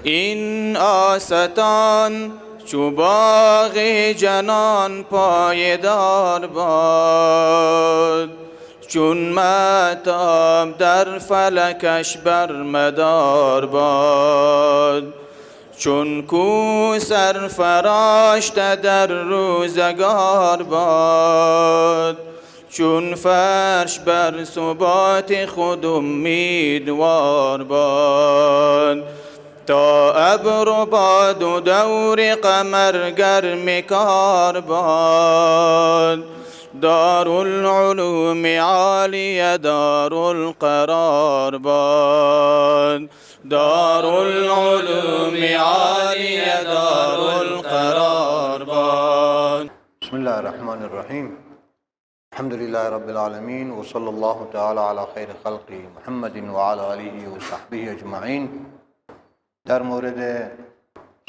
این آستان چو باغ جنان پایدار باد، چون مهتاب در فلکش بر مدار باد. چون کو سرفراشته در روزگار باد، چون فرش بر ثبات خود امیدوار باد. تا ابر و باد و دور قمر گرم کار باد، دارالعلوم عالی دارالقرار باد. دارالعلوم عالی دارالقرار باد. بسم الله الرحمن الرحیم. الحمد لله رب العالمین و صلی الله تعالی علی خیر خلقه محمد و علی آله و صحبه اجمعین. در مورد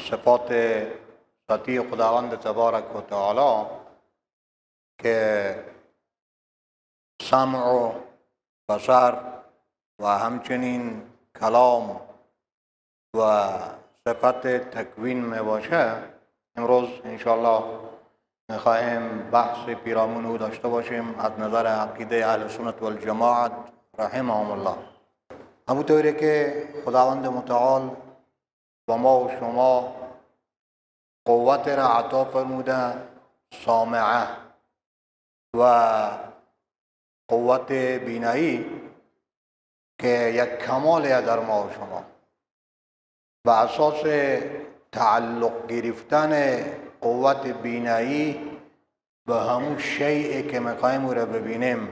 صفات ذاتی خداوند تبارک و تعالی که سمع و بصر و همچنین کلام و صفت تکوین می باشه، امروز انشاءالله میخواهیم بحث پیرامون او داشته باشیم از نظر عقیده اهل سنت و الجماعت رحمهم الله. همونطوری که خداوند متعال و ما و شما قوت را عطا فرموده، سامعه و قوت بینایی که یک کمالیه در ما و شما، به اساس تعلق گرفتن قوت بینایی به همون شیئی که میخوایم او را ببینیم.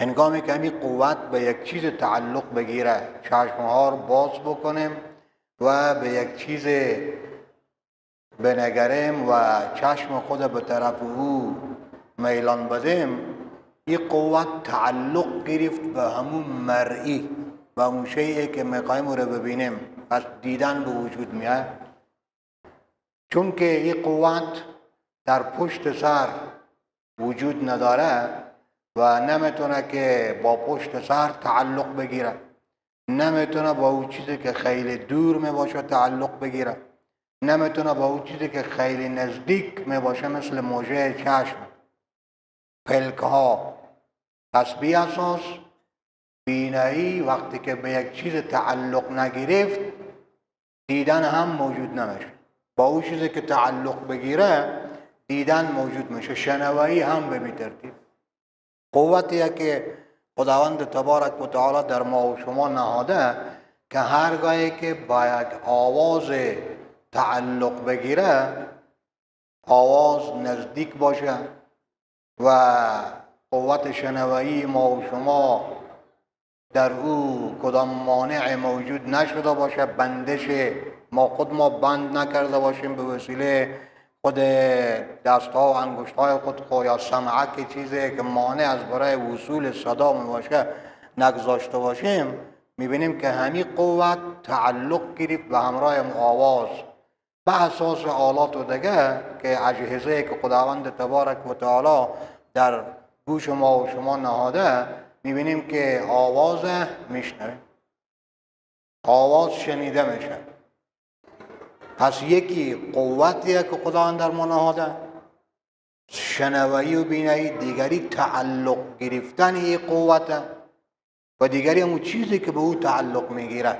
هنگامی که همین قوت به یک چیز تعلق بگیره، چشمها رو باز بکنیم و به یک چیز بنگریم و چشم خود به طرف او میلان بدیم، این قوت تعلق گرفت به همون مرئی، به همون شیئی که میخوایم او را ببینیم. پس دیدن به وجود میاد، چون که این قوت در پشت سر وجود نداره و نمیتونه که با پشت سر تعلق بگیره، نمیتونه با اون چیزی که خیلی دور میباشه تعلق بگیره، نمیتونه با اون چیزی که خیلی نزدیک میباشه مثل موجه چشم، پلک ها. پس بی اساس بینایی وقتی که به یک چیز تعلق نگرفت، دیدن هم موجود نمیشه. با اون چیزی که تعلق بگیره دیدن موجود میشه. شنوایی هم به ترتیب. قوتیه که خداوند تبارک و تعالی در ما و شما نهاده که هرگاهی که با یک آواز تعلق بگیره، آواز نزدیک باشه و قوت شنوایی ما و شما در او کدام مانع موجود نشده باشه، بندش ما بند نکرده باشیم به وسیله خود دستها و انگشتهای خود یا سمعه که چیزی که مانع از برای وصول صدا می باشه نگذاشته باشیم، میبینیم که همین قوت تعلق گرفت به همراه آواز به اساس آلات و دیگه که اجهزه که خداوند تبارک و تعالی در گوش ما و شما نهاده، میبینیم که آواز میشنویم، آواز شنیده میشه. پس یکی قوتیه که خداوند در ما نهاده، شنوایی و بینایی، دیگری تعلق گرفتن این قوته و دیگری همون چیزی که به او تعلق میگیره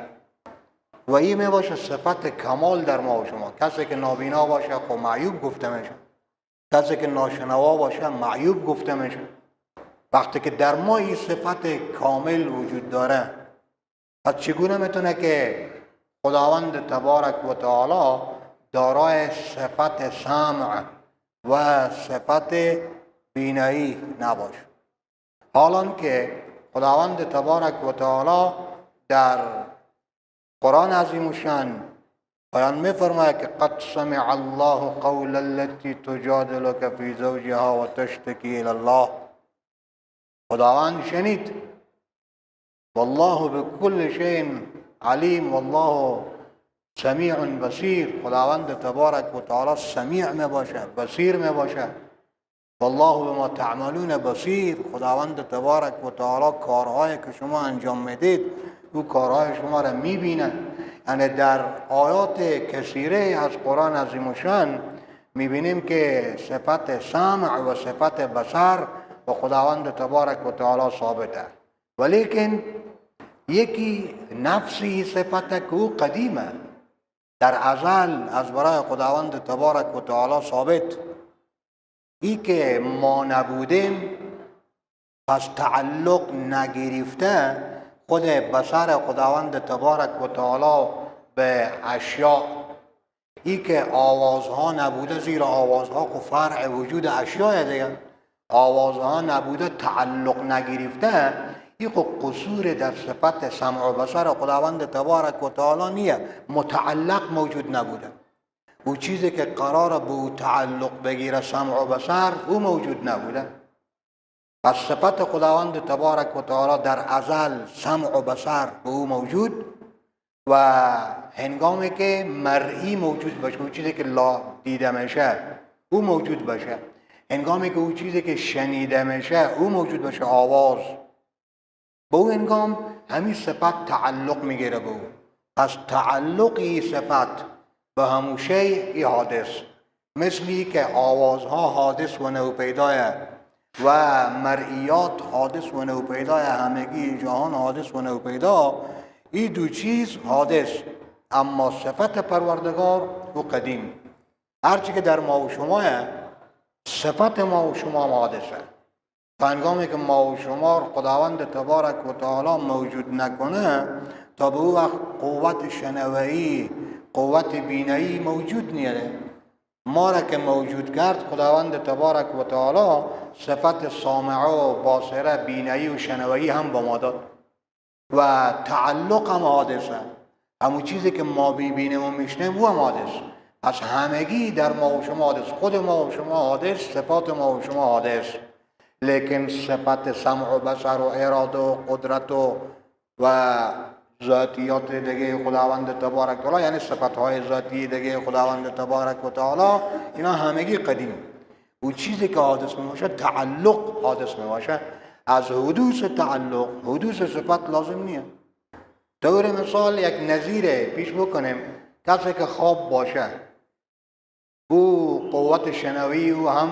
و این میباشه صفت کمال در ما و شما. کسی که نابینا باشه خب معیوب گفته میشه، کسی که ناشنوا باشه معیوب گفته میشه. وقتی که در ما این صفت کامل وجود داره، پس چگونه میتونه که خداوند تبارک و تعالی دارای صفت سمع و صفت بینایی نباشه؟ حالان که خداوند تبارک و تعالی در قرآن عظیم الشان بیان می‌فرماید که قد سمع الله قول التي تجادلك في زوجها و تشتكي الى الله. خداوند شنید، والله بكل شيء علیم والله سمیع بصیر. خداوند تبارک و تعالی سمیع می باشه، بصیر می باشه. والله بما تعملون بصیر. خداوند تبارک و تعالی کارهایی که شما انجام میدید او کارهای شما را میبینه. یعنی در آیات کثیره از قرآن عظیم الشان میبینیم که صفت سمع و صفت بصر و خداوند تبارک و تعالی ثابته، ولیکن یکی نفسی صفت که او قدیمه در ازل از برای خداوند تبارک و تعالی ثابت، ای که ما نبودیم پس تعلق نگرفته خود بصر خداوند تبارک و تعالی به اشیاء، ای که آوازها نبوده، زیرا آوازها که فرع وجود اشیاء دیگه، آوازها نبوده تعلق نگرفته، ای که قصور در صفت سمع و بصر خداوند تبارک و تعالی نیه، متعلق موجود نبوده. او چیزی که قرار به او تعلق بگیره سمع و بصر او موجود نبوده. پس صفت خداوند تبارک و تعالی در ازل سمع و بصر به او موجود و هنگامی که مرئی موجود باشه، او چیزی که لا دیده میشه او موجود باشه، هنگامی که او چیزی که شنیده میشه او موجود باشه، آواز، به او هنگام همین صفت تعلق میگیره به او. پس تعلقی صفت به همون شیء حادث، مثلی که آوازها حادث و نوپیدایه و مرئیات حادث و نوپیدای، همگی جهان حادث و نوپیدا، این دو چیز حادث، اما صفت پروردگار او قدیم. هرچی که در ما و شما صفت ما و شما حادثه. هنگامی که ما و شما خداوند تبارک و تعالی موجود نکنه، تا به او وقت قوت شنوایی، قوت بینایی موجود نیره. ما را که موجود کرد خداوند تبارک و تعالی صفت سامعه و باصره، بینایی و شنوایی هم به ما داد و تعلق هم حادثه. همون چیزی که ما ببینیم و میشنیم او هم حادث. پس همگی در ما و شما حادث، خود ما و شما حادث، صفات ما و شما حادث، لیکن صفت سمع و بصر و اراده و قدرت و ذاتیات دیگه خداوند تبارک و تعالی، یعنی صفتهای ذاتی دیگه خداوند تبارک و تعالی، اینا همگی قدیم. او چیزی که حادث میباشه تعلق حادث میباشه. از حدوث تعلق حدوث صفت لازم نیه. طور مثال یک نظیر پیش بکنیم، کسی که خواب باشه او قوت شنوی او هم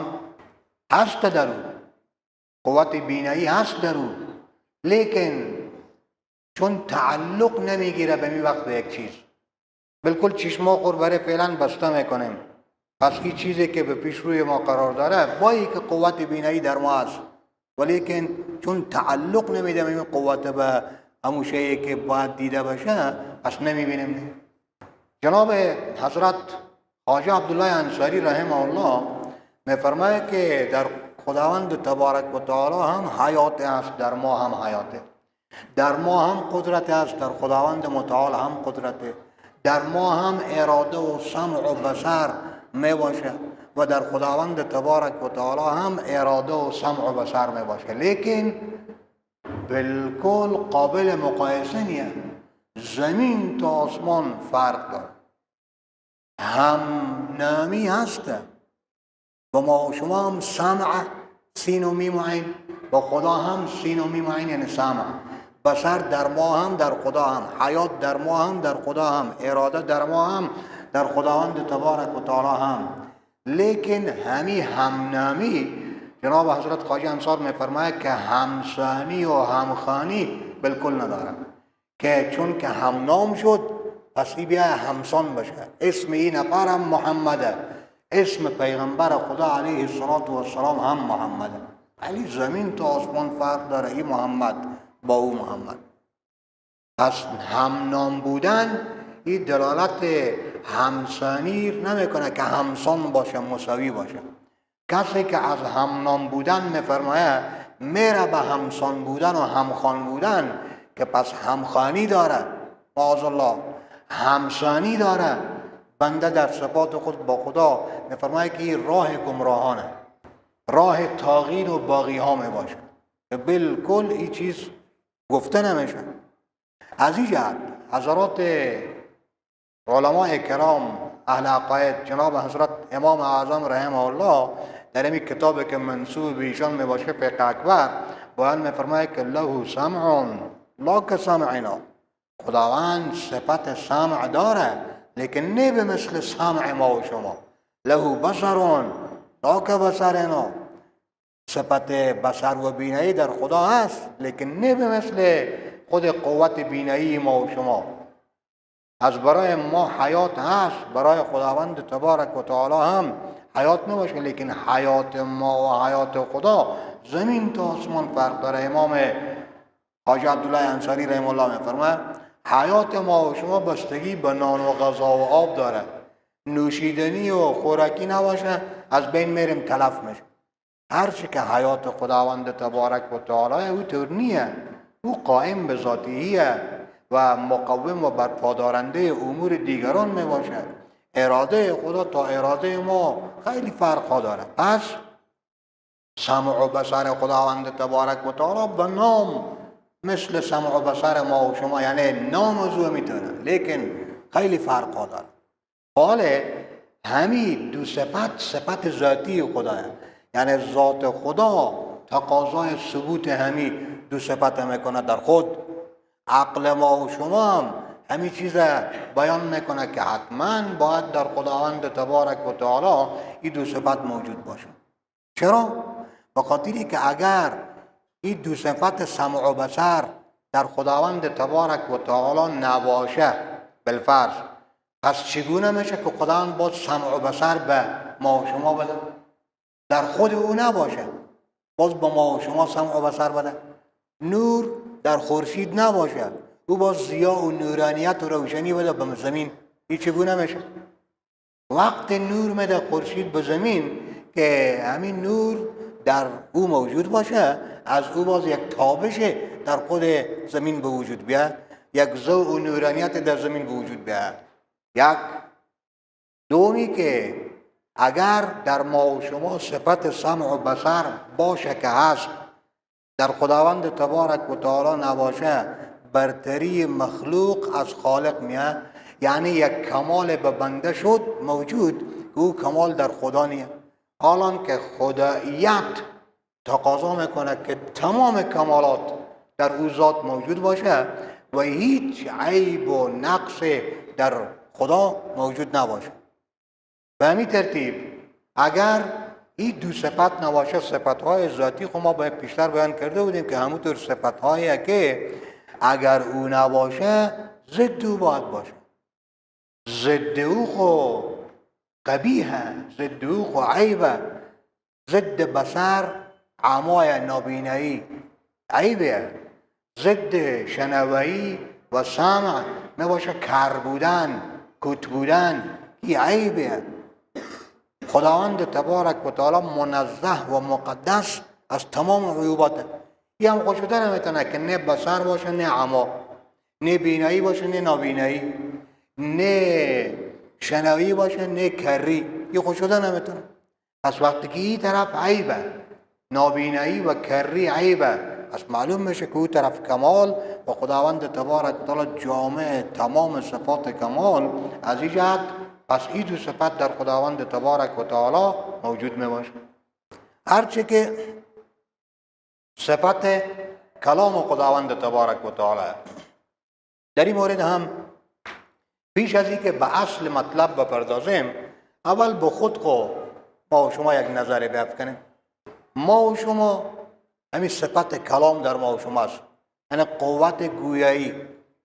هست در او، قوت بینایی هست در او، لیکن چون تعلق نمیگیره به می وقت به یک چیز، بالکل چشما قربره فعلا بسته میکنیم، پس این چیزی که به پیش روی ما قرار داره با ای که قوت بینایی در ما هست، ولیکن چون تعلق نمیده به قوت به همون شیئی که باید دیده باشه، پس نمیبینیم. جناب حضرت خواجه عبدالله انصاری رحمه الله میفرماید که در خداوند تبارک و تعالی هم حیات است، در ما هم حیاته، در ما هم قدرت است، در خداوند متعال هم قدرته، در ما هم اراده و سمع و بصر می باشه و در خداوند تبارک و تعالی هم اراده و سمع و بصر می باشه، لیکن بالکل قابل مقایسه نیه. زمین تا آسمان فرق داره، هم نامی هسته و ما و شما هم سمع سین و میم و عین، با خدا هم سین و میم و عین یعنی سمع، بصر در ما هم در خدا هم، حیات در ما هم در خدا هم، اراده در ما هم در خداوند تبارک و تعالی هم، لیکن همی همنامی جناب حضرت خواجه انصار میفرماید که همسانی و همخانی بالکل نداره، که چون که همنام شد پس ای بیا همسان بشه. اسم این نفر هم محمده، اسم پیغمبر خدا علیه السلام هم محمده، ولی زمین تا آسمان فرق داره، این محمد با او محمد. پس همنام بودن این دلالت همسانی نمیکنه که همسان باشه، مساوی باشه. کسی که از همنام بودن میفرماید میره به همسان بودن و همخوان بودن، که پس همخوانی داره، معاذالله همسانی داره. بنده در صفات خود با خدا میفرماید که راه گمراهانه، راه طاغین و باغی ها می باشه، بالکل این چیز گفته نمیشه. از این جهت حضرات علماء کرام اهل عقاید جناب حضرت امام اعظم رحمه الله در این کتابی که منسوب به ایشان می باشه فقه اکبر بیان میفرماید که له سمع لا که سمعنا، خداوند صفت سمع داره، لیکن نه به مثل سمع ما و شما. له بصرون تا که بصرنا، صفت بصر و بینایی در خدا هست، لیکن نه به مثل خود قوت بینایی ما و شما. از برای ما حیات هست، برای خداوند تبارک و تعالی هم حیات نباشه، لیکن حیات ما و حیات خدا زمین تا آسمان فرق داره. امام حاج عبدالله انصاری رحمه الله میفرماید حیات ما و شما بستگی به نان و غذا و آب داره. نوشیدنی و خوراکی نباشه از بین میریم، تلف میشه. هر چی که حیات خداوند تبارک و تعالی او طور نیه، او قائم به ذاتیه و مقوم و برپادارنده امور دیگران می باشد. اراده خدا تا اراده ما خیلی فرق داره. پس سمع و بصر خداوند تبارک و تعالی به نام مثل سمع و بصر ما و شما، یعنی نام از او میتونه، لیکن خیلی فرق داره. حالا همین دو صفت صفت ذاتی خداه، یعنی ذات خدا تقاضای ثبوت همین دو صفت میکنه در خود. عقل ما و شما هم همین چیز بیان میکنه که حتما باید در خداوند تبارک و تعالی این دو صفت موجود باشه. چرا؟ به خاطری که اگر این دو صفت سمع و بصر در خداوند تبارک و تعالی نباشه بالفرض، پس چگونه میشه که خداوند باز سمع و بصر به ما و شما بده؟ در خود او نباشه باز به ما و شما سمع و بصر بده. نور در خورشید نباشه او باز ضیا و نورانیت و روشنی بده به زمین. این چگونه میشه؟ وقت نور میده خورشید به زمین که همین نور در او موجود باشه، از او باز یک تابش در خود زمین به وجود بیاد، یک ضوء و نورانیت در زمین به وجود بیاد. یک دومی که اگر در ما و شما صفت سمع و بصر باشه که هست، در خداوند تبارک و تعالی نباشه، برتری مخلوق از خالق میاد. یعنی یک کمال به بنده شد موجود که او کمال در خدا نیست. حالان که خداییت تقاضا میکنه که تمام کمالات در او ذات موجود باشه و هیچ عیب و نقص در خدا موجود نباشه. به همین ترتیب اگر این دو صفت نباشه، صفتهای ذاتی خود ما پیشتر بیان کرده بودیم که همونطور صفتهایی که اگر او نباشه ضد او باید باشه. ضد او خو قبیحه، ضد او خو عیبه. ضد بصر عمای نابینایی عیبه، ضد شنوایی و سمع میباشه کر بودن، کت بودن، این عیبه. خداوند تبارک و تعالی منزه و مقدس از تمام عیوبات. این هم خوشتر نمیتونه که نه بصر باشه نه عما، نه بینایی باشه نه نابینایی، نه شنوایی باشه نه کری. این خوشتر نمیتونه. پس وقتی که این طرف عیبه، نابینایی و کری عیبه، پس معلوم میشه که اون طرف کمال و خداوند تبارک و تعالی جامع تمام صفات کمال. از این جهت پس این دو صفت در خداوند تبارک و تعالی موجود می باشه. هرچه که صفت کلام خداوند تبارک و تعالی، در این مورد هم پیش از این که به اصل مطلب بپردازیم، اول به خود ما و شما یک نظر بیافکنیم. ما و شما همین صفت کلام در ما و شما است، یعنی قوت گویایی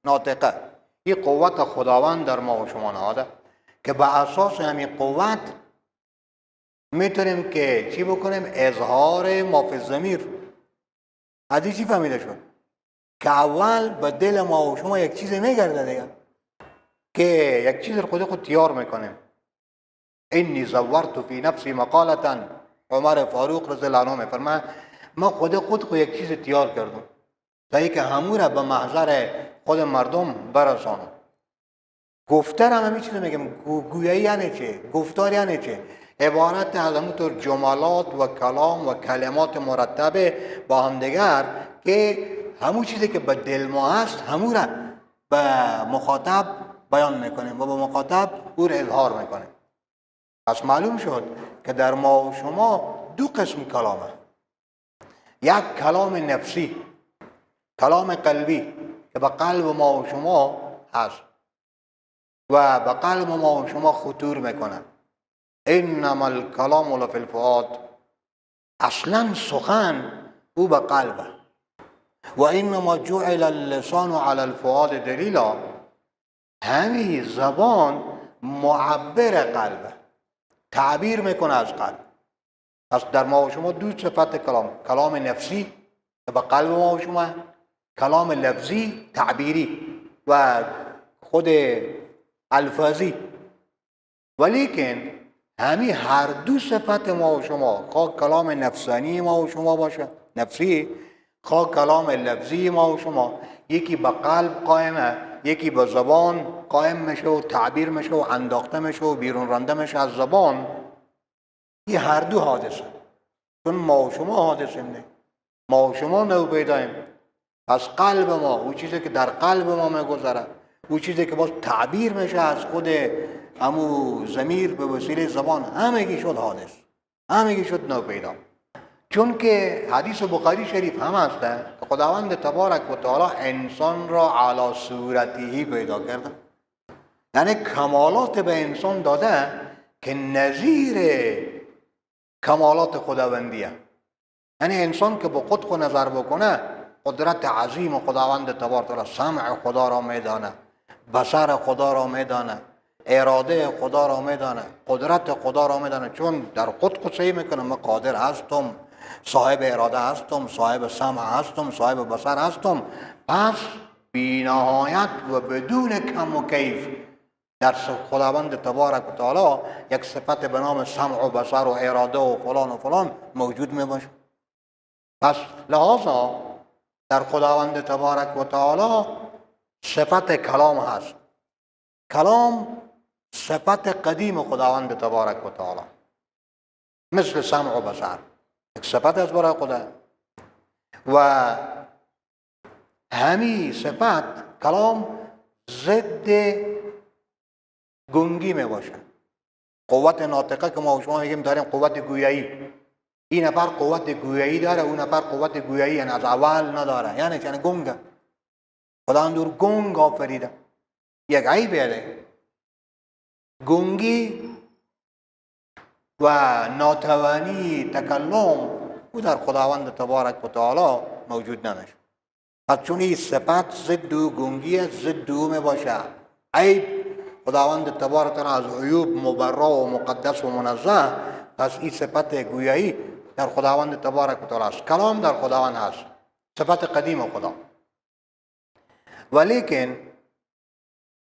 ناطقه. این قوت خداوند در ما و شما نهاده که به اساس همین قوت میتونیم که چی بکنیم؟ اظهار ما فی الضمیر. از این چی فهمیده شد؟ که اول به دل ما و شما یک چیز میگرده دیگه، که یک چیز خود تیار میکنیم. انی زورت فی نفسی مقالتا، عمر فاروق رضی الله عنه میفرماید من خود یک چیز تیار کردم تا ای که همون را به محضر خود مردم برسانم. گفتار هم همین چیز میگم. گویایی یعنی چه؟ گفتار یعنی چه؟ عبارت از همونطور جملات و کلام و کلمات مرتبه با هم دیگر که همون چیزی که به دل ما هست همون را به مخاطب بیان میکنیم و به مخاطب او را اظهار میکنیم. پس معلوم شد که در ما و شما دو قسم کلامه. یک کلام نفسی، کلام قلبی، که به قلب ما و شما هست و به قلب ما و شما خطور میکنه. انما الکلام لفی الفؤاد، اصلا سخن او به قلبه. و انما جعل اللسان علی الفؤاد دلیلا، همین زبان معبر قلبه، تعبیر میکنه از قلب. پس در ما و شما دو صفت کلام نفسی که به قلب ما و شما، کلام لفظی تعبیری و خود الفاظی. ولیکن همین هر دو صفت ما و شما، خواه کلام نفسانی ما و شما باشه نفسی، خواه کلام لفظی ما و شما، یکی به قلب قائمه، یکی به زبان قائم میشه و تعبیر میشه و انداخته میشه و بیرون رانده میشه از زبان. این هر دو حادثه، چون ما و شما حادثیم نه، ما و شما نو پیداییم. پس قلب ما، او چیزی که در قلب ما میگذره، او چیزی که باز تعبیر میشه از خود همو ضمیر به وسیله زبان، همگی شد حادث، همگی شد نو پیدا. چون که حدیث بخاری شریف هم هست که خداوند تبارک و تعالی انسان را علی صورتی پیدا کرده، یعنی کمالات به انسان داده که نظیر کمالات خداوندیه. یعنی انسان که به خود نظر بکنه، قدرت عظیم خداوند تبارک و تعالی، سمع خدا را میدانه، بصر خدا را میدانه، اراده خدا را میدانه، قدرت خدا را میدانه. چون در خود قصه میکنه من قادر هستم، صاحب اراده هستم، صاحب سمع هستم، صاحب بصر هستم. پس بی‌نهایت و بدون کم و کیف در خداوند تبارک و تعالی یک صفت به نام سمع و بصر و اراده و فلان موجود می باشه. پس لحاظا در خداوند تبارک و تعالی صفت کلام هست. کلام صفت قدیم خداوند تبارک و تعالی، مثل سمع و بصر یک صفت از برای خدا. و همین صفت کلام ضد گنگی می باشه. قوت ناطقه که ما و شما میگیم داریم قوت گویایی، این نفر قوت گویایی داره، اون نفر قوت گویایی یعنی از اول نداره، یعنی گنگه. خداوند او گنگ آفریده، یک عیب ده. گنگی و ناتوانی تکلم او در خداوند تبارک و تعالی موجود نمیشه. پس چون این صفت ضد و گنگی ضد او می باشه، عیب خداوند تبارک و تعالی از عیوب مبرا و مقدس و منزه، پس این صفت گویایی در خداوند تبارک و تعالی است. کلام در خداوند هست، صفت قدیم خدا. ولیکن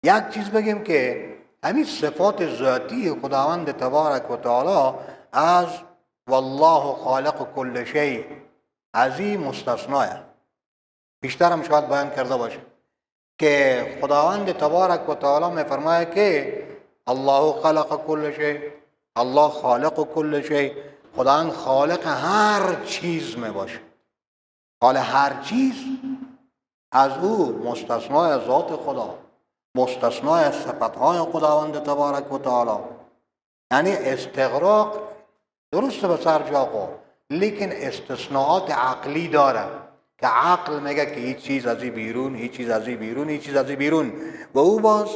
یک چیز بگیم که همین صفات ذاتی خداوند تبارک و تعالی از والله خالق کل شیء از این مستثناه. بیشتر هم شاید بیان کرده باشه که خداوند تبارک و تعالی میفرماید که الله خلق کل شیء، الله خالق کل شیء، خداوند خالق هر چیز می باشه. حال هر چیز از او مستثنای ذات خدا، مستثنای صفتهای خداوند تبارک و تعالی. یعنی استغراق درست به سر جا خورد، لیکن استثناءات عقلی داره که عقل میگه که هیچ چیز از این بیرون، هیچ چیز از این بیرون، هیچ چیز از این بیرون. و او باز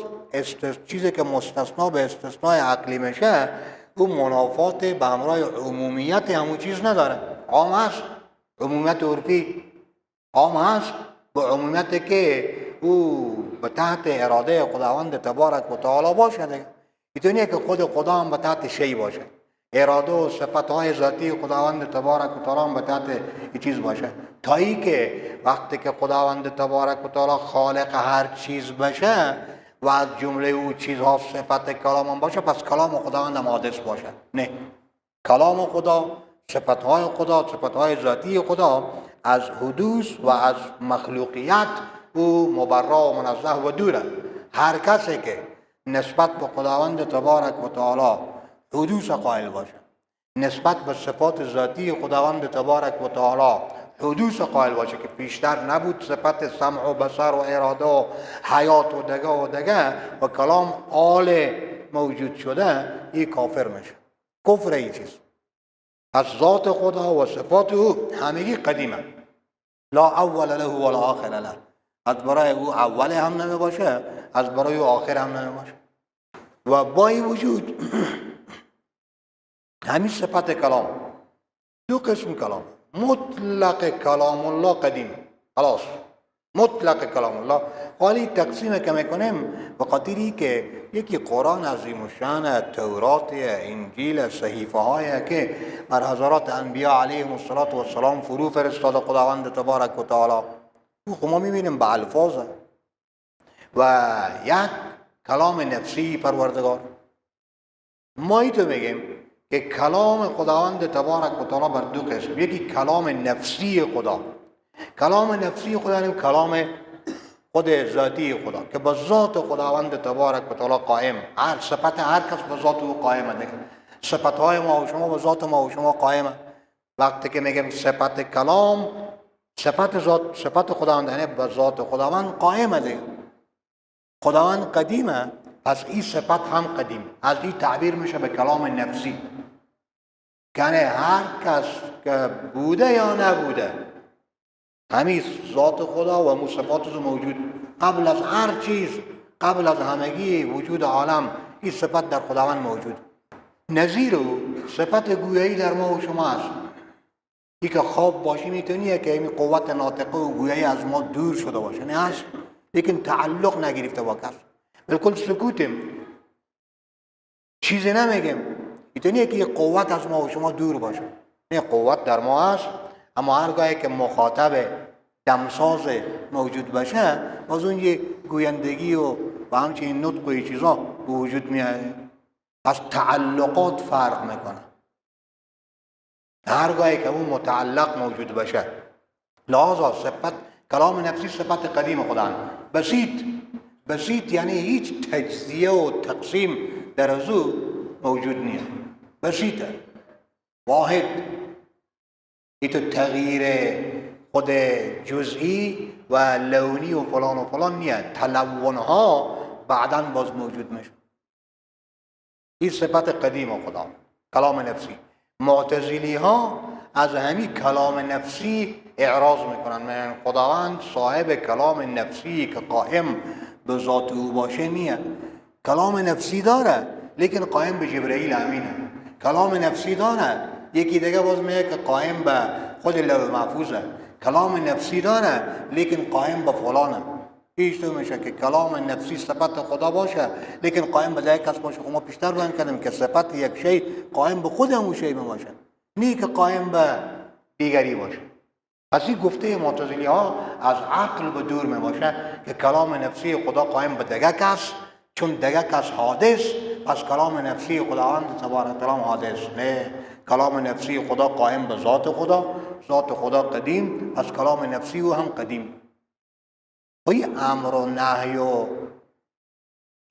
چیزی که مستثنا به استثناء عقلی میشه، او منافات به همراه عمومیت همون چیز نداره. عام هست، عمومیت عرفی عام هست، به عمومیت که او به تحت اراده خداوند تبارک و تعالی باشه دیگه. اینطوریه که خود خدا هم به تحت شی باشه، اراده و صفتهای ذاتی خداوند تبارک و تعالی هم به تحت این چیز باشه. تا ای که وقتی که خداوند تبارک و تعالی خالق هر چیز باشه و از جمله او چیزها صفت کلام هم باشه، پس کلام خداوند هم حادث باشه. نه، کلام خدا، صفتهای خدا، صفتهای ذاتی خدا از حدوث و از مخلوقیت او مبرا و منزه و دوره. هر کسی که نسبت به خداوند تبارک و تعالی حدوث قائل باشه، نسبت به صفات ذاتی خداوند تبارک و تعالی حدوث قائل باشه که پیشتر نبود، صفت سمع و بصر و اراده و حیات و دگه و کلام آل موجود شده، این کافر میشه. کفر این چیز. از ذات خدا و صفات او همگی قدیمه، لا اول له ولا آخر له. از برای او اول هم نمی باشه، از برای او آخر هم نمی باشه. و با این وجود همین صفت کلام دو قسم کلام، مطلق کلام الله قدیم، خلاص مطلق کلام الله، حالی تقسیم که میکنیم به خاطری که یکی قرآن عظیم الشان، تورات، انجیل، صحیفه هایی که بر حضرات انبیاء علیهم السلام فرو فرستاده خداوند تبارک و تعالی، او ما میبینیم به الفاظ و یک کلام نفسی پروردگار. ما ای تو میگیم که کلام خداوند تبارک و تعالی بر دو قسم، یکی کلام نفسی خدا، کلام نفسی خدا یعنی کلام خود ذاتی خدا که به ذات خداوند تبارک و تعالی قائم، هر صفت هر کس به ذات او قائمه دیگه، صفت های ما و شما به ذات ما و شما قائمه. وقتی که میگیم صفت کلام، صفت ذات، صفت خداوند یعنی به ذات خداوند قائمه دیگه. خداوند قدیمه، پس این صفت هم قدیم، از این تعبیر میشه به کلام نفسی، یعنی هر کس که بوده یا نبوده همین ذات خدا و همون صفات موجود قبل از هر چیز، قبل از همگی وجود عالم این صفت در خداوند موجود. نظیر او صفت گویایی در ما و شما است. این که خواب باشی میتونیه که این قوت ناطقه و گویایی از ما دور شده باشه، نه هست، لیکن تعلق نگرفته با کس، بالکل سکوتیم، چیزی نمیگیم. میتونیه که قوت از ما و شما دور باشه، نه قوت در ما هست، اما هرگاهی که مخاطب دمساز موجود باشه باز اون یه گویندگی و همچنین نطق و یه چیزا به وجود میاد. پس تعلقات فرق میکنه هرگاهی که اون متعلق موجود باشه. لحاظا صفت کلام نفسی صفت قدیم خدا بسیط یعنی هیچ تجزیه و تقسیم در از او موجود نیست، بسیطه، واحد. این تو تغییر خود جزئی و لونی و فلان نیست، تلونها بعداً باز موجود میشه. این صفت قدیم خدا، کلام نفسی. معتزلی ها از همین کلام نفسی اعراض میکنن، میگن خداوند صاحب کلام نفسی که قائم به ذات او باشه نیه. کلام نفسی داره لیکن قائم به جبرئیل امینه. کلام نفسی داره، یکی دیگه باز میگه که قائم به خود لوح محفوظه. کلام نفسی داره لیکن قائم به فلانه. هیچ تو میشه که کلام نفسی صفت خدا باشه لیکن قائم به یک کس باشه. ما پیشتر بیان کردیم که صفت یک شی قائم به خود همون شی باشه، نه که قائم به دیگری باشه. پس این گفته معتزلی ها از عقل به دور می باشه که کلام نفسی خدا قائم به دیگر کس، چون دیگر کس حادث پس کلام نفسی خداوند تبارک تعالی حادث. نه، کلام نفسی خدا قائم به ذات خدا، ذات خدا قدیم، پس کلام نفسی او هم قدیم. و این امر و نهی و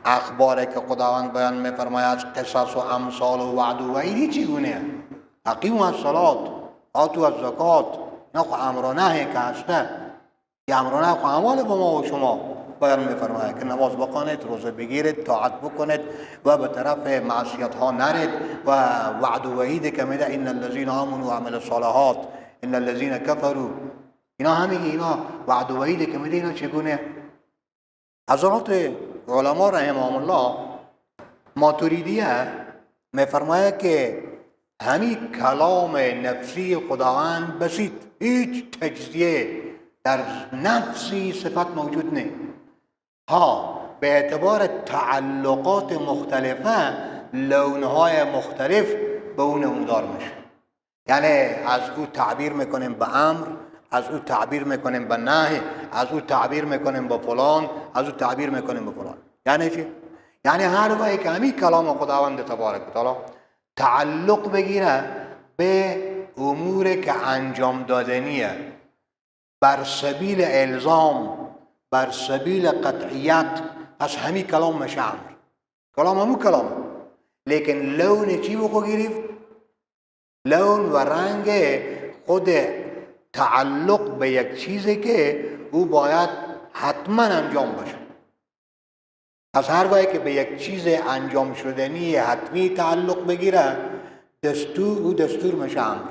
اخباره که خداوند بیان میفرماید از قصص و امثال و وعد و وعید چگونه؟ اقیموا الصلاة، آتوا الزکات، اینا خو امر و نهی که هسته، این امر و نهی خو اعمال با ما و شما بیان میفرماید که نماز بخوانید، روزه بگیرید، طاعت بکنید و به طرف معصیت ها نرید. و وعد و وعید که میده ان الذین آمنوا و عملوا الصالحات ان الذین کفروا، اینا همه اینا وعد و وعید که میده. اینا چگونه؟ حضرات علما رحمهم الله ماتریدیه میفرماید که همین کلام نفسی خداوند بسیط، هیچ تجزیه در نفسی صفت موجود نیست. ها به اعتبار تعلقات مختلفه لونهای مختلف به اون نمودار میشه. یعنی از او تعبیر میکنیم به امر، از او تعبیر میکنیم به نهی، از او تعبیر میکنیم به فلان، از او تعبیر میکنیم به فلان. یعنی چی؟ یعنی هر وقتی که همین کلام خداوند تبارک و تعالی تعلق بگیره به امور که انجام دادنیه بر سبیل الزام، بر سبیل قطعیت، پس همین کلام میشه امر. کلام همون کلام، لیکن لون چی بخو گرفت؟ لون و رنگ خود تعلق به یک چیزی که او باید حتما انجام باشه. پس هرگاهی که به یک چیز انجام شدنی حتمی تعلق بگیره دستور، او دستور میشه امر.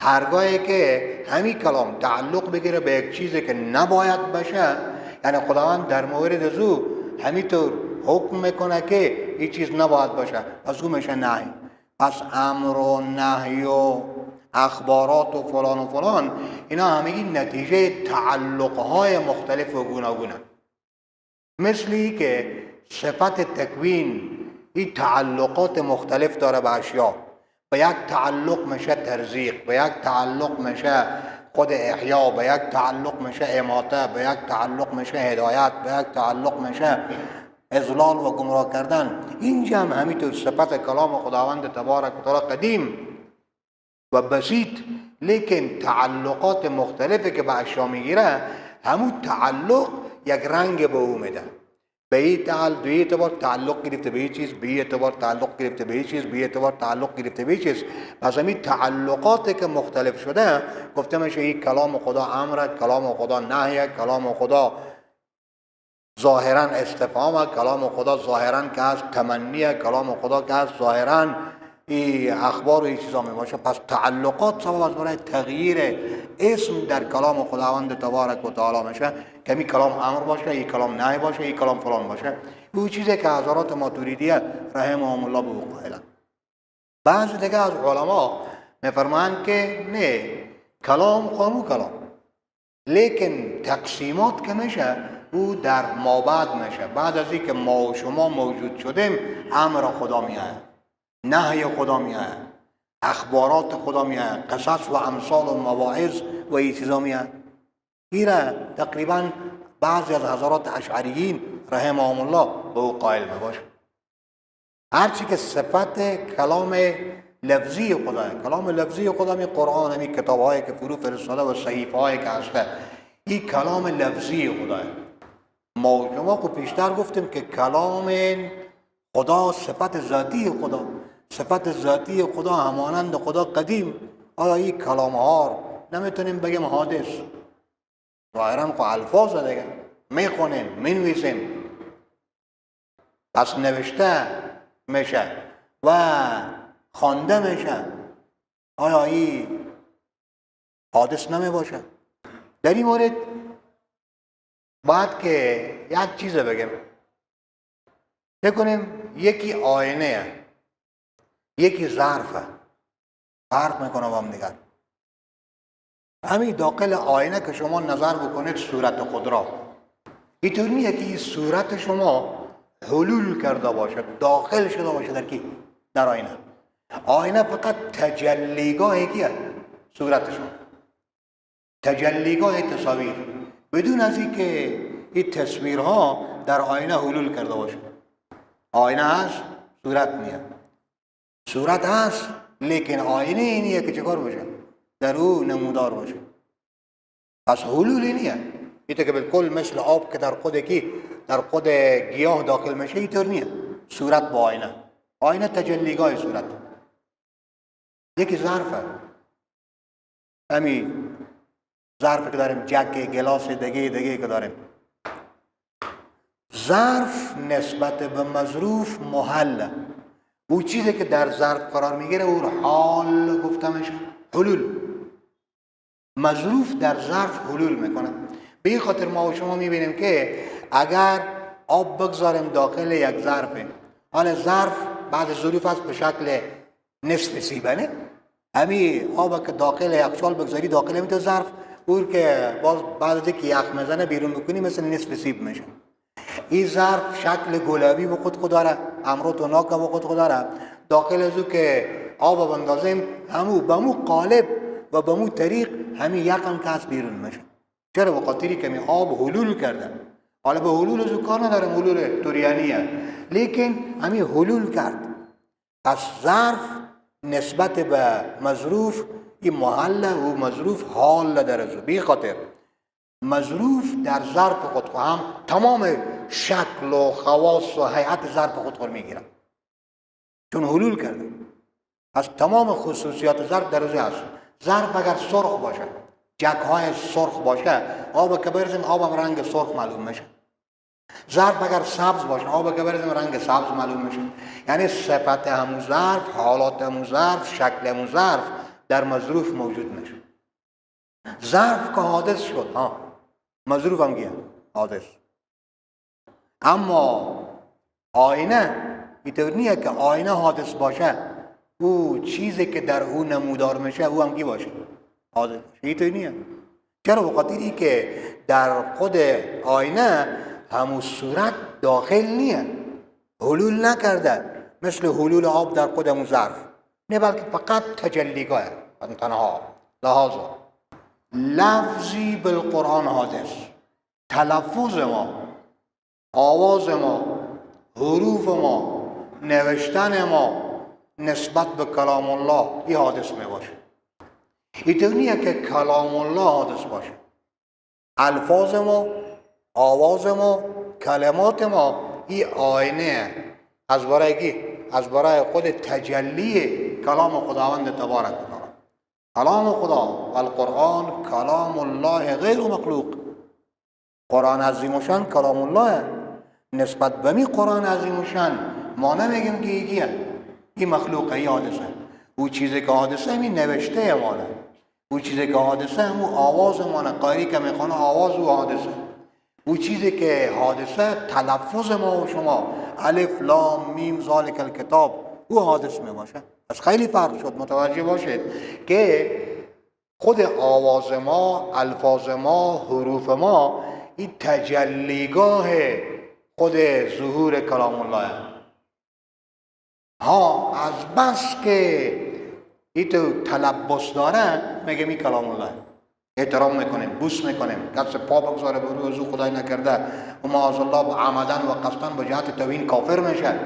هرگاهی که همین کلام تعلق بگیره به یک چیزی که نباید باشه، یعنی خداوند در مورد از او همینطور حکم میکنه که این چیز نباید باشه، پس او میشه نهی. پس امر و نهی و اخبارات و فلان اینا همگی نتیجه تعلقهای مختلف و گوناگونه. مثلی که صفت تکوین این تعلقات مختلف داره به اشیا. به یک تعلق میشه ترزیق، به یک تعلق میشه خود احیا، به یک تعلق میشه اماته، به یک تعلق میشه هدایت، به یک تعلق میشه اضلال و گمراه کردن. اینجا هم همینطور صفت کلام خداوند تبارک و تعالی قدیم و بسیط، لیکن تعلقات مختلفی که به اشیا میگیره همون تعلق یک رنگ به او میده. به این اعتبار تعلق گرفته به این چیز، به این اعتبار تعلق گرفته به این چیز، به این اعتبار تعلق گرفته به این چیز. پس همین تعلقاتی که مختلف شده گفته میشه این کلام خدا امره، کلام خدا نهیه، کلام خدا ظاهرا استفهامه، کلام خدا ظاهرا که از تمنیه، کلام خدا که از ظاهرا این اخبار و این چیزا می باشه. پس تعلقات سبب از برای تغییر اسم در کلام خداوند تبارک و تعالی میشه که این کلام امر باشه، این کلام نهی باشه، این کلام فلان باشه. این چیزی که حضرات ماتوریدیه رحمهم الله به او قائلن. بعضی دیگه از علما میفرمایند که نه، کلام قانون کلام، لیکن تقسیمات که میشه او در مابعد میشه. بعد از اینکه ما و شما موجود شدیم امر خدا میاد، نهی خدا میاد، اخبارات خدا میاد، قصص و امثال و مواعظ و این چیزا میاد. ایره تقریبا بعضی از حضرات اشعریین رحمهم الله به او قائل میباشه. هرچی که صفت کلام لفظی خدا، کلام لفظی خدا، می قرآن، همی کتاب هایی که فرو فرستاده و صحیفه هایی که هسته، این کلام لفظی خدا. ما شما خود پیشتر گفتیم که کلام خدا صفت ذاتی خدا، صفت ذاتی خدا همانند خدا قدیم. آیا این کلام ها نمیتونیم بگیم حادث؟ ظاهرا خو الفاظ دیگه میخونیم مینویسیم، پس نوشته میشه و خوانده میشه. آیا این حادث نمی باشه؟ در این مورد باید که یک چیز بگم. بکنیم یکی آینه، یکی ظرفه، فرق میکنه با هم دیگر. همین داخل آینه که شما نظر بکنید صورت خود را، اینطور نیه که این صورت شما حلول کرده باشه، داخل شده باشه در آینه. آینه فقط تجلیگاه کیه؟ صورت شما، تجلیگاه تصاویر، بدون از این که این تصویرها در آینه حلول کرده باشه. آینه هست، صورت نیه. صورت هست لیکن آینه اینیه که چکار باشه؟ در او نمودار باشه. پس حلول نیه. ایتا که بالکل مثل آب که در خود گیاه داخل میشه، اینطور نیه. صورت با آینه، آینه تجلیگاه صورت. یکی ظرفه، همین ظرف که داریم، جک، گلاس، دگه که داریم. ظرف نسبت به مظروف محله. او چیزی که در ظرف قرار میگیره او حال گفته میشه، حلول. مظروف در ظرف حلول میکنه. به این خاطر ما و شما میبینیم که اگر آب بگذاریم داخل یک ظرفه، حال ظرف بعد ظروف هست به شکل نصف سیبه، نه؟ همین آب که داخل یخچال بگذاری داخل همین ظرف، او که باز بعد از اینکه یخ میزنه بیرون میکنی مثل نصف سیب میشه. این ظرف شکل گلابی به خود داره، امرو و ناکه به خود داره. داخل از او که آب بندازیم همو به مو قالب و به مو طریق همین یک هم که از بیرون میشه. چرا؟ به خاطری که می آب حلول کرده. حالا به حلول از او کار ندارم، حلول طریانیه، لیکن همین حلول کرد. پس ظرف نسبت به مظروف این محله و مظروف حال در ازو. بی خاطر مظروف در ظرف خود هم تمام شکل و خواص و هیئت ظرف خود میگیره، چون حلول کرده. از تمام خصوصیات ظرف در ازو هست. ظرف اگر سرخ باشه، جک های سرخ باشه، آب که بریزیم آب رنگ سرخ معلوم میشه. ظرف اگر سبز باشه، آب که بریزیم رنگ سبز معلوم میشه. یعنی صفت همون ظرف، حالات همون ظرف، شکل همون ظرف در مظروف موجود میشه. ظرف که حادث شد، مظروف هم گیه. حادث. اما آینه اینطور نیه که آینه حادث باشه، او چیزی که در او نمودار میشه او هم کی باشه؟ حادث باشه. اینطور نیه. چرا؟ بخاطری که در خود آینه همون صورت داخل نیه، حلول نکرده مثل حلول آب در خود همون ظرف، نه بلکه فقط تجلیگاه تنها. لحاظا لفظی بالقرآن حادث، تلفظ ما، آواز ما، حروف ما، نوشتن ما نسبت به کلام الله این حادث می باشه. اینطور نیه که کلام الله حادث باشه. الفاظ ما، آواز ما، کلمات ما این آینه از برای کی؟ از برای خود تجلی کلام خداوند تبارک و تعالی. کلام خدا القرآن کلام الله غیر مخلوق. قرآن عظیم و شان کلام الله. نسبت به می قرآن عظیم و شان ما نمیگیم که یکیه، این مخلوقه، این حادثه. او چیزی که حادثه می نوشته مانه، او چیزی که حادثه همون آواز مانه، قاری که میخونه آواز او حادثه. او چیزی که حادثه تلفظ ما و شما، الف لام میم ذالک الکتاب، او حادث می باشه. از خیلی فرق شد. متوجه باشید که خود آواز ما، الفاظ ما، حروف ما این تجلیگاه خود ظهور کلام الله. ها از بس که این تو تلبس داره میگه می کلام الله، احترام میکنیم، بوس میکنیم، کسی پا بگذاره به روی وضو خدای نکرده و معاذ الله با عمدن و قصدن به جهت توهین کافر میشه.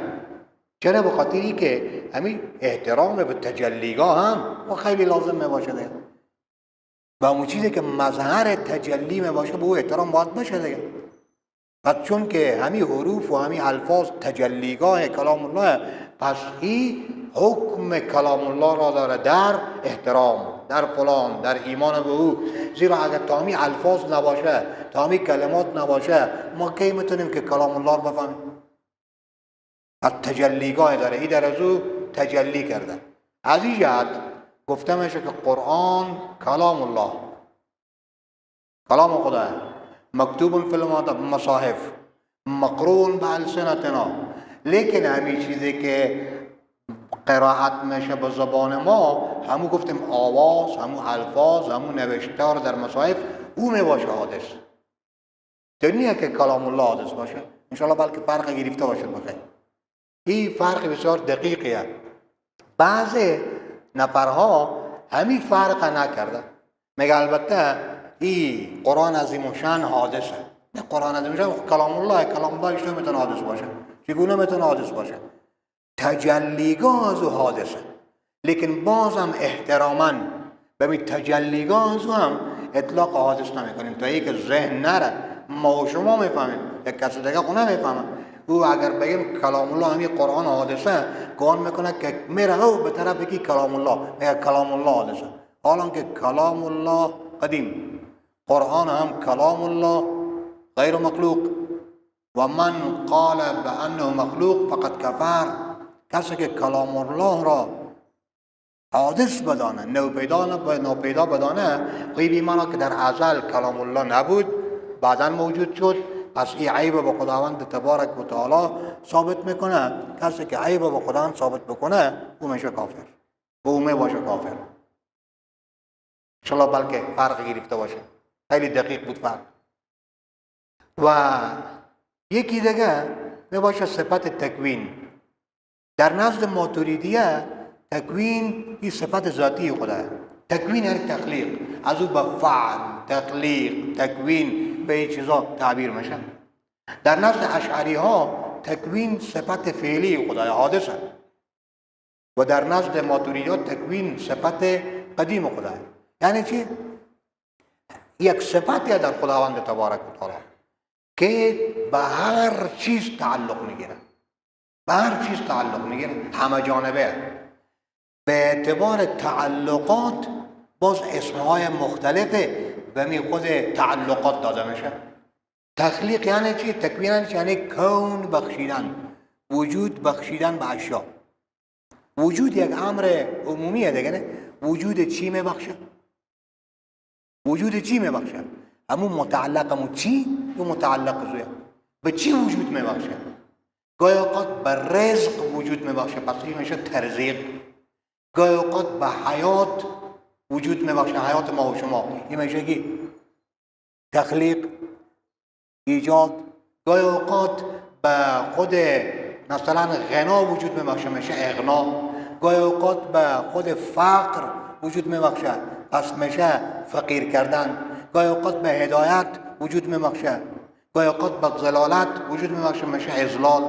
چرا؟ بخاطری که همین احترام به تجلیگاه هم و خیلی لازم میباشه دیگه. و اون چیزی که مظهر تجلی میباشه به او احترام باید بشه دیگه. پس چون که همین حروف و همین الفاظ تجلیگاه کلام الله، پس این حکم کلام الله را داره در احترام، در فلان، در ایمان به او. زیرا اگر تا همین الفاظ نباشه، تا همین کلمات نباشه، ما کی میتونیم که کلام الله رو بفهمیم؟ از تجلیگاه داره، این در از او تجلی کرده. از این جهت گفته میشه که قرآن کلام الله، کلام خدا، مکتوب فی المصاحف، مقرون به السنتنا. لیکن همین چیزی که قرائت میشه به زبان ما، همون گفتیم آواز، همون الفاظ، همون نوشتار در مصاحف، او میباشه حادث. دنیه که کلام الله حادث باشه. انشاءالله بلکه فرق گرفته باشد بخیر. این فرق بسیار دقیقیه. بعضی نفرها همین فرق نکرده، میگه البته این قرآن عظیم شان حادثه. نه، قرآن عظیم شان کلام الله، کلام الله چطور میتونه حادث باشه؟ چگونه میتونه حادث باشه؟ تجلیگاه از او حادثه. لیکن بازم احتراما به می تجلیگاه از او هم اطلاق حادث نمیکنیم تا اینکه ذهن نره. ما و شما میفهمیم، یک کسی دیگه خونه میفهمه. او اگر بگیم کلام الله همین قرآن حادثه، گمان میکنه که میره او به طرف کی کلام الله، میگه کلام الله حادثه، حالا که کلام الله قدیم، قرآن هم کلام الله غیر مخلوق. و من قال بانه مخلوق فقط کفر. کسی که کلام الله را حادث بدانه، نوپیدا بدانه، خیلی بیمانه که در ازل کلام الله نبود، بعدا موجود شد. پس این عیب با خداوند تبارک و تعالی ثابت میکنه. کسی که عیب با خداوند ثابت بکنه او میشه کافر، و او میباشه کافر. انشاءالله بلکه فرق گرفته باشه. خیلی دقیق بود فرق. و یکی دیگه میباشه صفت تکوین. در نزد ماتوریدیه تکوین این صفت ذاتی خداه. تکوین یعنی تخلیق، از او به فعل، تخلیق، تکوین به این چیزا تعبیر میشه. در نزد اشعری ها تکوین صفت فعلی خدای حادثه، و در نزد ماتوریدی ها تکوین صفت قدیم خدای. یعنی چی؟ یک صفتی در خداوند تبارک و تعالی که به هر چیز تعلق میگیره، به هر چیز تعلق میگیره، همه جانبه. به اعتبار تعلقات باز اسمهای مختلفه به می خود تعلقات داده میشه. تخلیق یعنی چی؟ تکوین یعنی کون بخشیدن، وجود بخشیدن به اشیا. وجود یک امر عمومیه دیگه، نه؟ وجود چی میبخشه؟ وجود چی میبخشه؟ همون متعلق همون چی او متعلق زویه. به چی وجود میبخشه؟ گاهی اوقات به رزق وجود میبخشه، پس این میشه ترزیق. گاهی اوقات به حیات وجود میبخشه، حیات ما و شما، این میشه کی؟ تخلیق، ایجاد. گاهی اوقات به خود مثلا غنا وجود میبخشه، میشه اغنا. گاهی اوقات به خود فقر وجود میبخشه، پس میشه فقیر کردن. گاهی اوقات به هدایت وجود میبخشه، گاهی اوقات به ضلالت وجود میبخشه، میشه اضلال.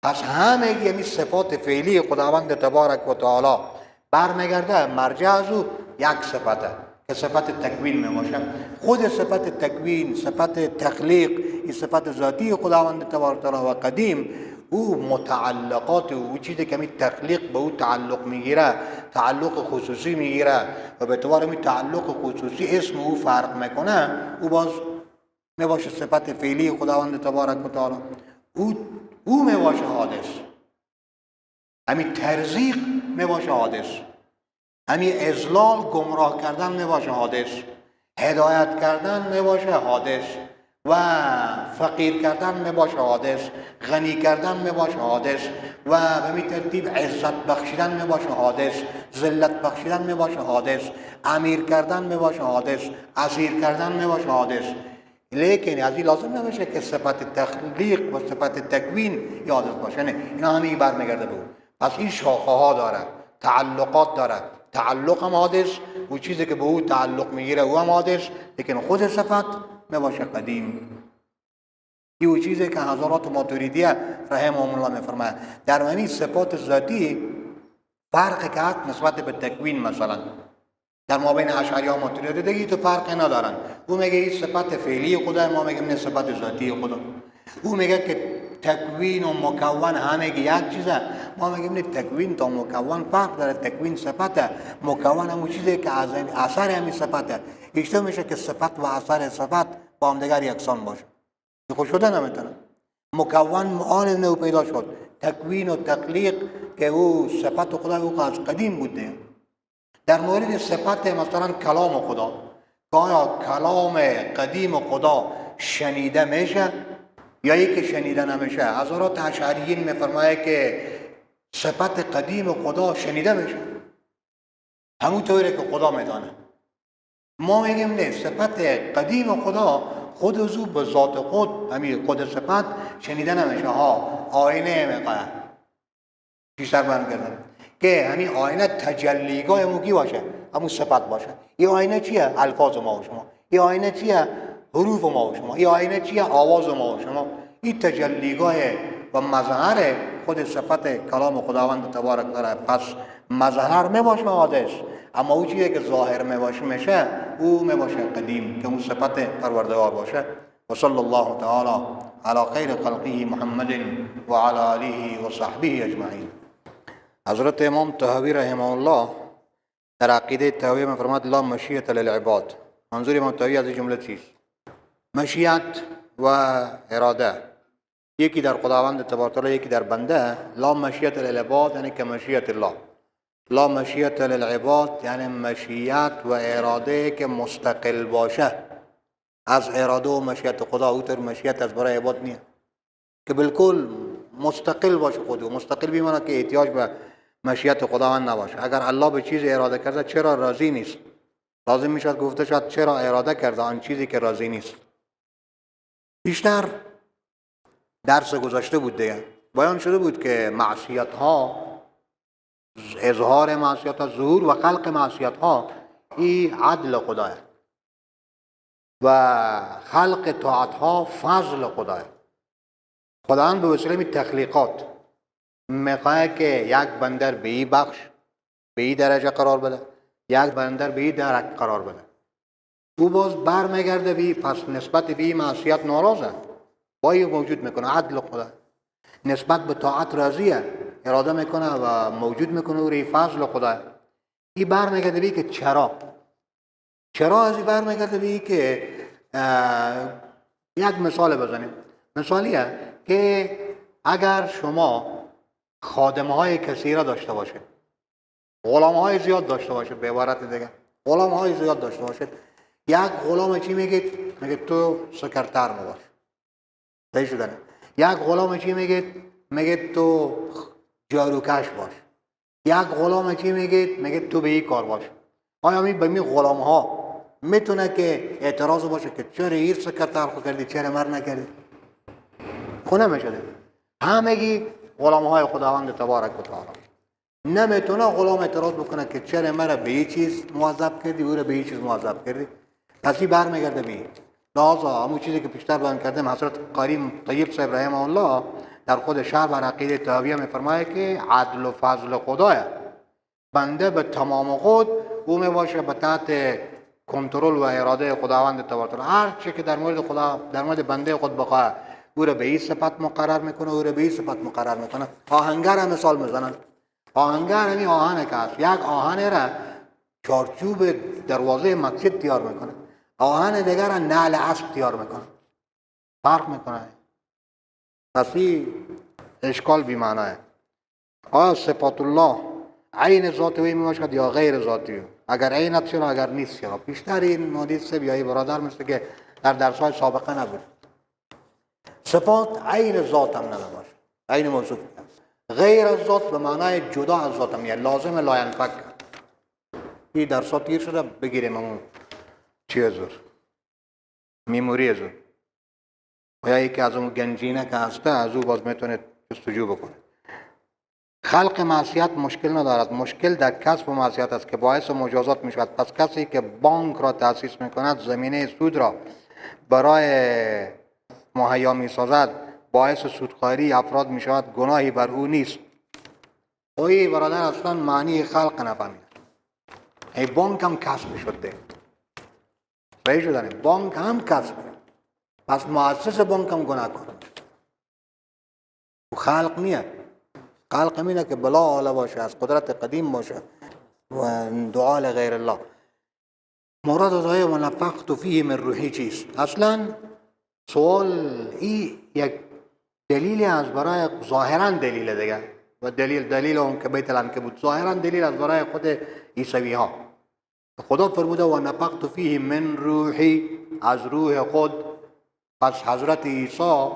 پس همه یعنی صفات فعلی خداوند تبارک و تعالی برمیگرده مرجع از او یک صفته که صفت تکوین میباشه. خود صفت تکوین، صفت تخلیق، این صفت ذاتی خداوند تبارک و تعالی و قدیم، او متعلقات او چیزی که می تخلیق به او تعلق میگیره، تعلق خصوصی میگیره و به اعتبار می تعلق خصوصی اسم او فرق میکنه، او باز میباشه صفت فعلی خداوند تبارک و تعالی. او میباشه حادث. همین ترزیق میباشه حادث، همین اضلال گمراه کردن میباشه حادث، هدایت کردن میباشه حادث و فقیر کردن میباشه حادث، غنی کردن میباشه حادث و به می ترتیب عزت بخشیدن میباشه حادث، ذلت بخشیدن میباشه حادث، امیر کردن میباشه حادث، اسیر کردن میباشه حادث. لیکن از این لازم نمیشه که صفت تخلیق و صفت تکوین یادت باشه، نه، اینا همه برمیگرده به او. پس این شاخه ها داره، تعلقات داره. تعلق هم حادث، و چیزی که به او تعلق میگیره او هم حادث، لیکن خود صفت میباشه قدیم. این چیزی که حضرات ماتریدیه رحمهم الله میفرماید در همین صفات ذاتی فرق که هست نسبت به تکوین. مثلا در ما بین اشعری و ماتریدی دیگه تو فرق ندارن. او میگه این صفت فعلی خدا، ما میگیم نه صفت ذاتی خدا. او میگه که تکوین و مکون همه یک چیزه، ما میگیم نه، تکوین تا مکون فرق داره. تکوین صفته، مکون همون چیزی که از اثر همین صفته. اشتباه میشه که صفت و اثر صفت با هم دیگر یکسان باشه، خوش شده نمیتونه. مکون آن نو پیدا شد، تکوین و تخلیق که او صفت خدا او از قدیم بوده. در مورد صفت مثلا کلام خدا، آیا کلام قدیم خدا شنیده میشه یا ای که شنیده نمیشه؟ حضرات اشعریین میفرماید که صفت قدیم خدا شنیده میشه، همونطوری که خدا میدانه. ما میگیم نه، صفت قدیم خدا خود از او به ذات خود، همین خود صفت شنیده نمیشه. آینه میگه بیشتر برمیگردن که همین آینه تجلیگاه موگی باشه، همون صفت باشه. این آینه چیه؟ الفاظ ما و شما. این آینه چیه؟ حروف ما و شما. این آینه چیه؟ آواز ما و شما. این تجلیگاه و مظهر خود صفت کلام خداوند تبارک تعالی. پس مظهر میباشه حادث، اما او چیزی که ظاهر میباشه میشه او میباشه قدیم که اون صفت پروردگار باشه. و صلی الله تعالی علی خیر خلقه محمد و علی آله و صحبه اجمعین. حضرت امام طحاوی رحمه الله در عقیده طحاوی میفرماید لا مشیت للعباد. منظور امام طحاوی از این جمله چیست؟ مشیت و اراده یکی در خداوند تبارک تعالی، یکی در بنده. لا مشیت للعباد یعنی که مشیت الله. لا مشیت للعباد یعنی مشیت و اراده که مستقل باشه از اراده و مشیت خدا. اوتر مشیت از برای عباد نیست که بالکل مستقل باشه خودو. مستقل بیمانه که احتیاج به مشیت خداوند نباشه. اگر الله به چیز اراده کرده چرا راضی نیست؟ لازم میشد گفته شد چرا اراده کرده آن چیزی که راضی نیست. بیشتر درس گذاشته بود دیگه، بیان شده بود که معصیت ها، اظهار معصیت ها، ظهور و خلق معصیت ها این عدل خداه و خلق طاعت ها فضل خداه. خداوند به وسیله تخلیقات میخواه که یک بندر به این بخش، به این درجه قرار بده، یک بندر به این درک قرار بده. او باز برمیگرده بی، پس نسبت به این معصیت ناراضه، با این موجود میکنه عدل خدا. نسبت به طاعت راضیه، اراده میکنه و موجود میکنه و ری فضل خدا. این برمیگرده بی که چرا از این برمیگرده بی که یک مثال بزنیم. مثالیه که اگر شما خادمه های کثیره داشته باشه، غلام های زیاد داشته باشه، به عبارت دیگه غلام های زیاد داشته باشه، یک غلام چی میگه میگه تو سکرتر باش. صحیح شدن. یک غلام چی میگه تو جاروکش باش. یک غلام چی میگه تو به این کار باش. آیا به می غلام ها میتونه که اعتراض باشه که چرا این سکرتر خود کردی چرا مر نکردی؟ خو نمیشده. همگی غلام های خداوند تبارک و تعالی. نمیتونه غلام اعتراض بکنه که چرا مرا به این چیز موظف کردی او را به این چیز موظف کردی. پسی برمیگرده به لحاظا همون چیزی که پیشتر بیان کردیم حضرت قاری طیب صاحب رحمه الله در خود شرح بر عقیده طحاویه میفرمایه که عدل و فضل خدایه. بنده به تمام خود او میباشه به تحت کنترل و اراده خداوند تبارک و تعالی. هر چی که در مورد خدا در مورد بنده خود بخواه او را به این صفت مقرر میکنه، او را به این صفت مقرر میکنه. آهنگر هم مثال میزنن. آهنگر همین آهنه که هست. یک آهنه را چارچوب دروازه مسجد تیار میکنه، آهن دیگر را نعل اسب تیار میکنه. فرق میکنه. پس این اشکال بی معناه. آیا صفات الله عین ذات وی میباشد یا غیر ذاتی؟ اگر عینت چرا اگر نیست چرا؟ بیشتر این مادیس سه بیایی برادر مثل که در درس‌های سابقه نبود. صفات عین ذات هم نمیباشد، عین موصوف. غیر از ذات به معنای جدا از ذات هم، یعنی لازم لا ینفک. این درس‌ها تیر شده بگیریم همون چی ازور میموری ازور و یا یکی از اون گنجینه که هسته از او باز میتونه جستجو بکنه. خلق معصیت مشکل ندارد، مشکل در کسب معصیت است که باعث مجازات می شود. پس کسی که بانک را تأسیس می کند زمینه سود را برای مهیا می سازد باعث سودخواری افراد می شود، گناهی بر او نیست. اوی برادر اصلا معنی خلق نفهمید. ای بانک هم کسب شده. صحیح شدن. بانک هم کسب. پس مؤسس بانک هم گناه کنه. خلق نیه. خلق همینه که بلا آله باشه، از قدرت قدیم باشه و دعا لغیر الله. مراد از آیه و نفخت فیه من روحی چیست؟ اصلا سوال ای یک دلیلی از برای ظاهرا دلیل دیگه و دلیل اون که بیت العنکبوت ظاهرا دلیل از برای خود عیسوی ها. خدا فرموده و نفخت فیه من روحی، از روح خود. پس حضرت عیسی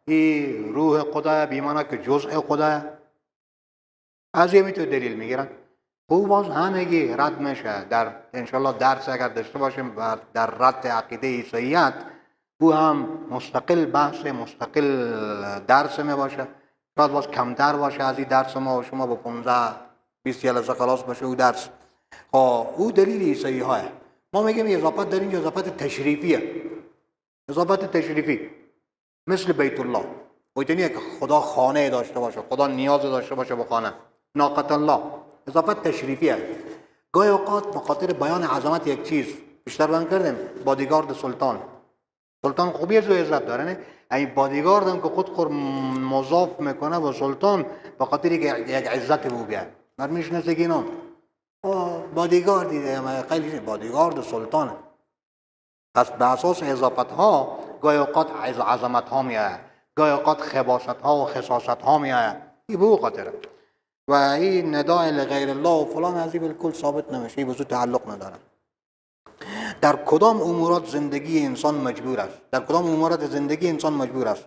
این روح خدا بیمانه که جزء خدا. از یه میتونه دلیل میگیرن. او باز همگی رد میشه. در انشالله درس اگر داشته باشیم در رد عقیده عیسیت او هم مستقل بحث مستقل درس میباشه. شاید باز کمتر باشه از این درس ما و شما با 15-20 جلسه خلاص باشه او درس. او دلیل عیسی های ما میگیم اضافت در اینجا اضافت تشریفیه. اضافت تشریفی مثل بیت الله. ویتونیه که خدا خانه داشته باشه، خدا نیاز داشته باشه به خانه. ناقت الله اضافت تشریفیه. گاهی اوقات به خاطر بیان عظمت یک چیز بیشتر بیان کردیم بادیگارد سلطان خوبی از او عزت داره نه. این بادیگارد هم که خود مضاف میکنه با سلطان به خاطر که یک عزت او بیاد. میشناسه که اینا بادیگاردی خیلی بادیگارد سلطانه. پس به اساس اضافت ها گاهی اوقات عظمت ها میاد، گاهی اوقات خباست ها و خصاصت ها میاد. این به او خاطره. و این ندای لغیر الله و فلان از این بالکل ثابت نمیشه. این بزرگ تعلق نداره. در کدام امورات زندگی انسان مجبور است؟ در کدام امورات زندگی انسان مجبور است؟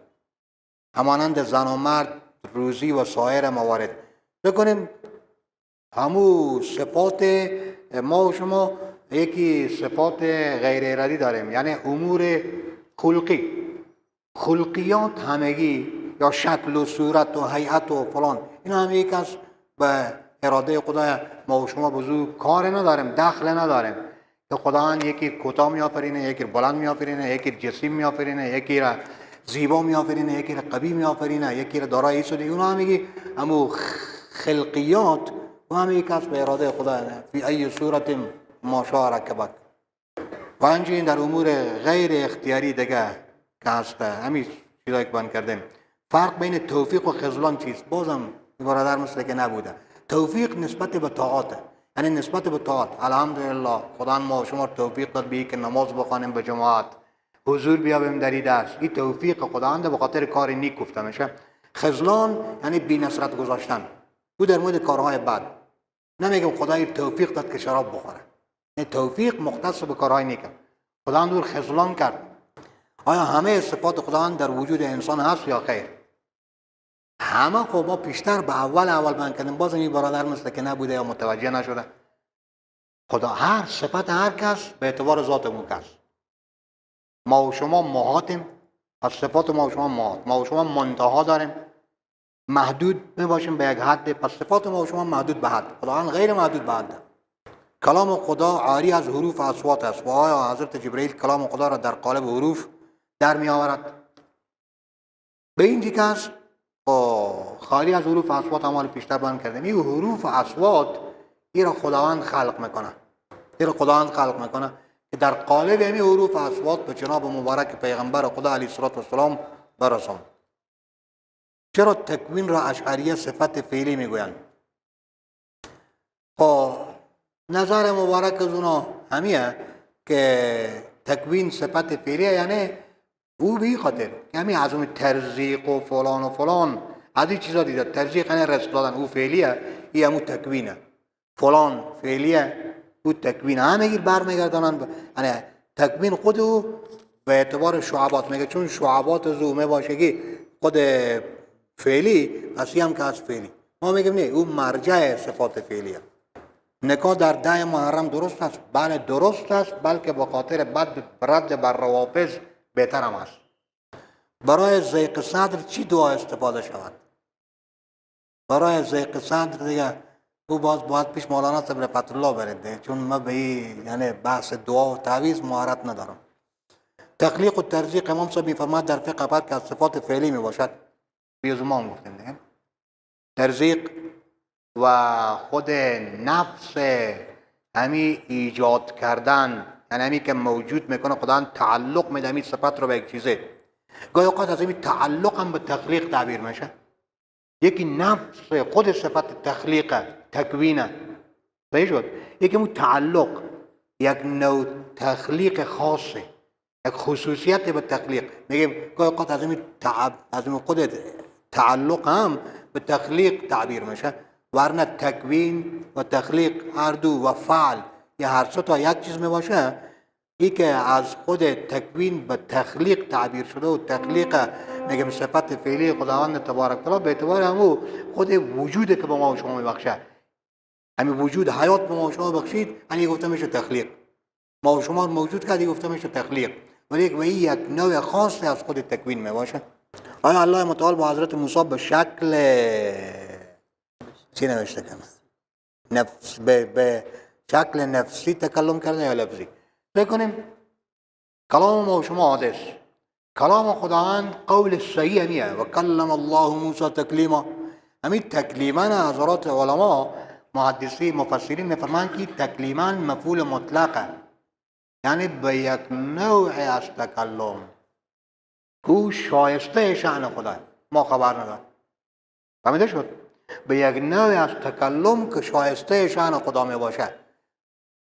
همانند زن و مرد، روزی و سایر موارد. بکنیم همو صفات ما و شما یکی صفات غیر ارادی داریم، یعنی امور خلقی. خلقیات همگی یا شکل و صورت و هیئت و فلان این هم یک از به اراده خدا ما و شما بزرگ کار نداریم، دخل نداریم که خداوند یکی کوتاه میآفرینه، یکی بلند میآفرینه، یکی جسیم میآفرینه، یکی را زیبا میآفرینه، یکی را قوی میآفرینه، یکی را دارای است. اونا همگی همو خلقیات و هم یک از به اراده خدا فی ای صورت ما شاء رکبک. و همچنین در امور غیر اختیاری دیگه که هست همین چیزایی که بیان کردیم. فرق بین توفیق و خذلان چیست؟ بازم برادر مثل که نبوده. توفیق نسبت به طاعت، یعنی نسبت به طاعت. الحمدلله خدا ما شما توفیق داد به که نماز بخوانیم به جماعت، حضور بیابیم در این درس. این توفیق خداوند به خاطر کار نیک گفته میشه. خذلان یعنی بی‌نصرت گذاشتن. او در مورد کارهای بد. نمیگم خدای توفیق داد که شراب بخوره. نه، توفیق مختص به کارهای نیک. خداوند او خذلان کرد. آیا همه صفات خداوند در وجود انسان هست یا خیر؟ همه خب ما پیشتر به اول بیان کردیم، باز این برادر مثل که نبوده یا متوجه نشده. خدا هر صفت هر کس به اعتبار ذات اون کس. ما و شما ماهاتیم، از صفات ما و شما ماهات، ما و شما منتها داریم، محدود میباشیم به یک حد، پس صفات ما و شما محدود به حد، خداوند غیر محدود به حد. کلام خدا عاری از حروف اصوات است و آیا حضرت جبرئیل کلام خدا را در قالب حروف در می آورد؟ به این دیگه است خالی از حروف اصوات اعمال پیشتر بیان کردیم. این حروف اصوات این را خداوند خلق میکنه که در قالب همین حروف اصوات به جناب مبارک پیغمبر خدا علیه السلام برسان. چرا تکوین را اشعریه صفت فعلی میگویند؟ نظر مبارک از اونا همیه که تکوین صفت فعلیه، یعنی او به خاطر که همین از اون ترزیق و فلان از این چیزا دیده. ترزیق یعنی رزق دادن، او فعلیه، این همون تکوینه. فلان فعلیه، او تکوینه. همه برمیگردانن یعنی تکوین خود او به اعتبار شعبات میگه، چون شعبات از او میباشگی خود فعلی، پس هم که از فعلی ما میگیم نه، او مرجع صفات فعلیه. نکاح در 10 محرم درست است؟ بله درست است، بلکه به خاطر رد بر روافض بهتر هم است. برای ضیق صدر چی دعا استفاده شود؟ برای ضیق صدر دیگه او باید پیش مولانا صبر فتحالله برده، چون ما به یعنی بحث دعا و تعویض مهارت ندارم. تخلیق و ترزیق امام صاحب میفرماید در فقه بعد که از صفات فعلی می باشد. بیازمان گفتیم دیگه. ترزیق و خود نفس همی ایجاد کردن، یعنی همی که موجود میکنه خداوند تعلق میده همی صفت رو به یک چیزه. گاهی اوقات از همی تعلق هم به تخلیق تعبیر میشه. یکی نفس خود صفت تخلیق تکوینه صحیح شد. یکی همون تعلق یک نوع تخلیق خاصه، یک خصوصیت به تخلیق. میگه گاهی اوقات از همین خود تعلق هم به تخلیق تعبیر میشه، ورنه تکوین و تخلیق هر دو و فعل یا هر سه تا یک چیز میباشه. این که از خود تکوین به تخلیق تعبیر شده و تخلیق میگم صفت فعلی خداوند تبارک تعالی به اعتبار همون خود وجوده که به ما و شما میبخشه. همین وجود حیات به ما و شما بخشید، یعنی گفته میشه تخلیق. ما و شما موجود کردی گفته میشه تخلیق، ولی یک نوع خاصی از خود تکوین میباشه. آیا الله متعال با حضرت موسی به شکل چی نوشته کنه؟ به شکل نفسی تکلم کرده یا لفظی؟ بکنیم کلام ما و شما حادث، کلام خداوند قول صحیح همیه و کلم الله موسی تکلیما. همین تکلیما حضرات علما محدثین مفسرین میفرمایند که تکلیما مفعول مطلقه، یعنی به یک نوع از تکلم که شایسته شأن خدا ما خبر نداریم. فهمیده شد؟ به یک نوع از تکلم که شایسته شأن خدا می باشه.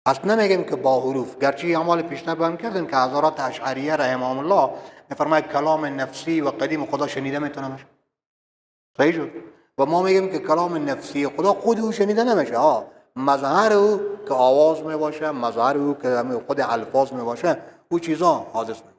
اصلا نمیگیم که با حروف، گرچه اعمال پیشتر بیان کردیم که حضرات اشعریه رحمهم الله میفرماید کلام نفسی و قدیم خدا شنیده میتونه باشه. صحیح شد؟ و ما میگیم که کلام نفسی خدا خود او شنیده نمیشه. مظهر او که آواز می باشه، مظهر او که خود الفاظ می باشه، او چیزا حادث میشه.